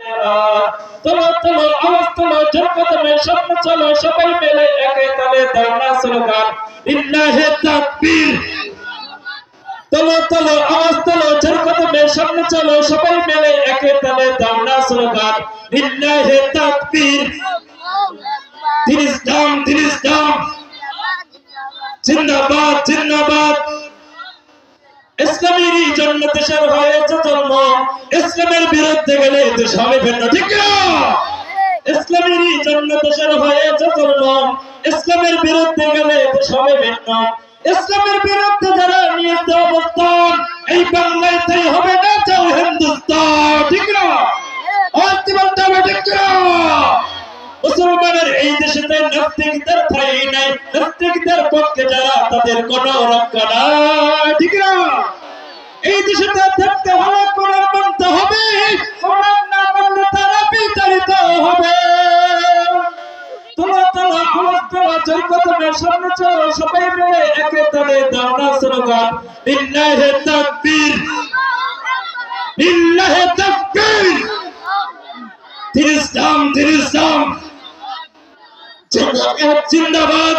চলো চলো আওয়াজ তোলো জোর কদমে সামনে চলো সবাই মিলে একে তালে দাও না স্লোগান লিল্লাহি তাকবীর। চলো চলো আওয়াজ তোলো জোর কদমে সামনে চলো সবাই মিলে একে তালে দাও না স্লোগান লিল্লাহি তাকবীর। দিন ইসলাম জিন্দাবাদ জিন্দাবাদ। ইসলামের জন্য দেশের হয়েছে জন্ম, ইসলামের বিরুদ্ধে গেলে দেশ হবে ভিন্ন, ঠিক না? ইসলামের জন্য দেশের হয়েছে জন্ম, ইসলামের বিরুদ্ধে গেলে দেশ হবে ভিন্ন। ইসলামের বিরুদ্ধে যারা নিয়েছে অবস্থান, এই বাংলাতেই হবে না চাও হিন্দুস্তান, ঠিক না? ঠিক না? মুসলমানের এই দেশেতে নাস্তিকদের ঠাঁই নাই, নাস্তিকদের পক্ষে যারা তাদের কোনো রক্ষা নাই, ঠিক না? এই দেশেতে থাকতে হলে কোরআন মানতে হবে, কোরআন না মানলে তারা বিতাড়িত হবে। তোলা তোলা আওয়াজ তোলা জোর কদমে সামনে চলো সবাই মিলে একে তালে দাও না স্লোগান লিল্লাহি তাকবীর লিল্লাহি তাকবীর। দিন ইসলাম জিন্দাবাদ জিন্দাবাদ।